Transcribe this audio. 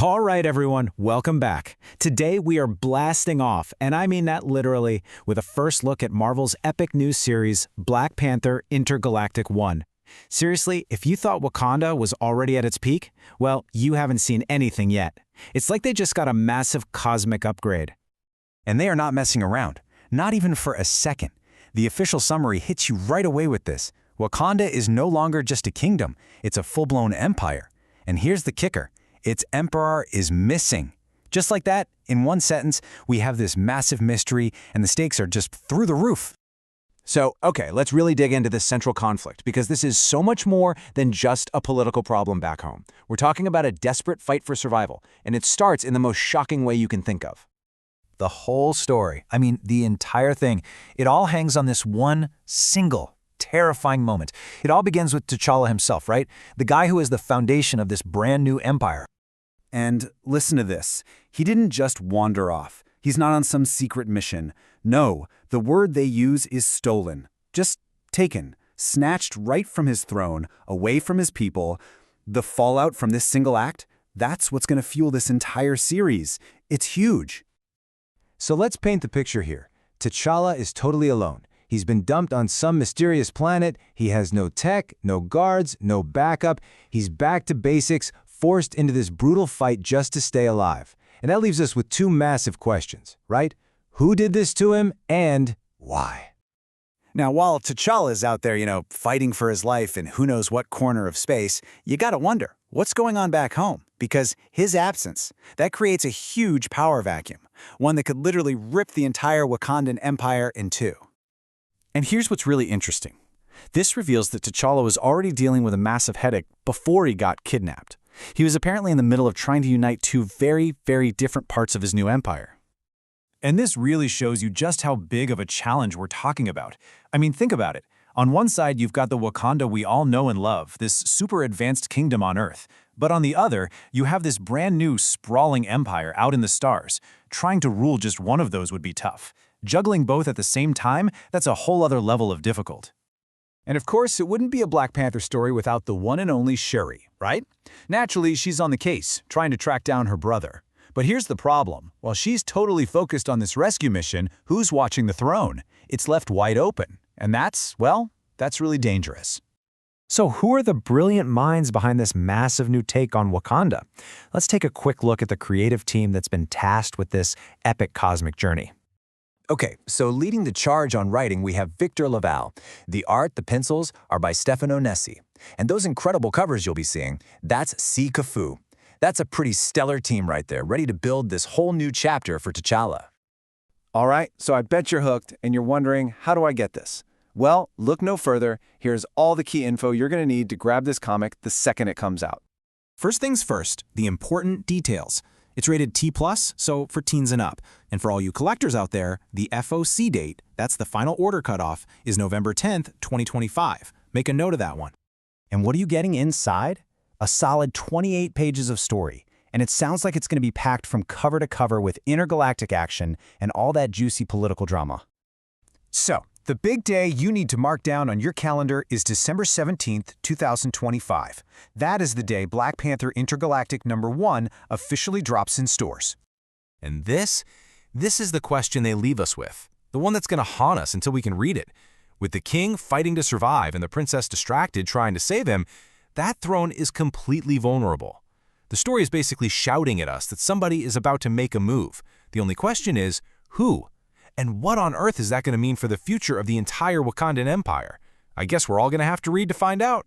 All right, everyone, welcome back. Today we are blasting off, and I mean that literally, with a first look at Marvel's epic new series, Black Panther Intergalactic 1. Seriously, if you thought Wakanda was already at its peak, well, you haven't seen anything yet. It's like they just got a massive cosmic upgrade. And they are not messing around, not even for a second. The official summary hits you right away with this. Wakanda is no longer just a kingdom, it's a full-blown empire. And here's the kicker. Its emperor is missing. Just like that, in one sentence, we have this massive mystery and the stakes are just through the roof. So, okay, let's really dig into this central conflict because this is so much more than just a political problem back home. We're talking about a desperate fight for survival, and it starts in the most shocking way you can think of. The whole story, I mean, the entire thing, it all hangs on this one single, terrifying moment. It all begins with T'Challa himself, right? The guy who is the foundation of this brand new empire. And listen to this. He didn't just wander off. He's not on some secret mission. No, the word they use is stolen. Just taken, snatched right from his throne, away from his people. The fallout from this single act, that's what's going to fuel this entire series. It's huge. So let's paint the picture here. T'Challa is totally alone. He's been dumped on some mysterious planet. He has no tech, no guards, no backup. He's back to basics, forced into this brutal fight just to stay alive. And that leaves us with two massive questions, right? Who did this to him and why? Now, while T'Challa is out there, fighting for his life in who knows what corner of space, you gotta wonder, what's going on back home? Because his absence, that creates a huge power vacuum, one that could literally rip the entire Wakandan empire in two. And here's what's really interesting. This reveals that T'Challa was already dealing with a massive headache before he got kidnapped. He was apparently in the middle of trying to unite two very, very different parts of his new empire. And this really shows you just how big of a challenge we're talking about. I mean, think about it. On one side, you've got the Wakanda we all know and love, this super advanced kingdom on Earth. But on the other, you have this brand new sprawling empire out in the stars. Trying to rule just one of those would be tough. Juggling both at the same time, that's a whole other level of difficult. And of course, it wouldn't be a Black Panther story without the one and only Shuri, right? Naturally, she's on the case, trying to track down her brother. But here's the problem. While she's totally focused on this rescue mission, who's watching the throne? It's left wide open. And that's really dangerous. So who are the brilliant minds behind this massive new take on Wakanda? Let's take a quick look at the creative team that's been tasked with this epic cosmic journey. Okay, so leading the charge on writing, we have Victor LaValle. The art, the pencils, are by Stefano Nesi. And those incredible covers you'll be seeing, that's Cafu. That's a pretty stellar team right there, ready to build this whole new chapter for T'Challa. All right, so I bet you're hooked and you're wondering, how do I get this? Well, look no further. Here's all the key info you're going to need to grab this comic the second it comes out. First things first, the important details. It's rated T+, so for teens and up. And for all you collectors out there, the FOC date, that's the final order cutoff, is November 10th, 2025. Make a note of that one. And what are you getting inside? A solid 28 pages of story. And it sounds like it's going to be packed from cover to cover with intergalactic action and all that juicy political drama. So, the big day you need to mark down on your calendar is December 17th, 2025. That is the day Black Panther Intergalactic #1 officially drops in stores. And this is the question they leave us with, the one that's going to haunt us until we can read it. With the king fighting to survive and the princess distracted trying to save him, that throne is completely vulnerable. The story is basically shouting at us that somebody is about to make a move. The only question is, who? And what on earth is that going to mean for the future of the entire Wakandan Empire? I guess we're all going to have to read to find out.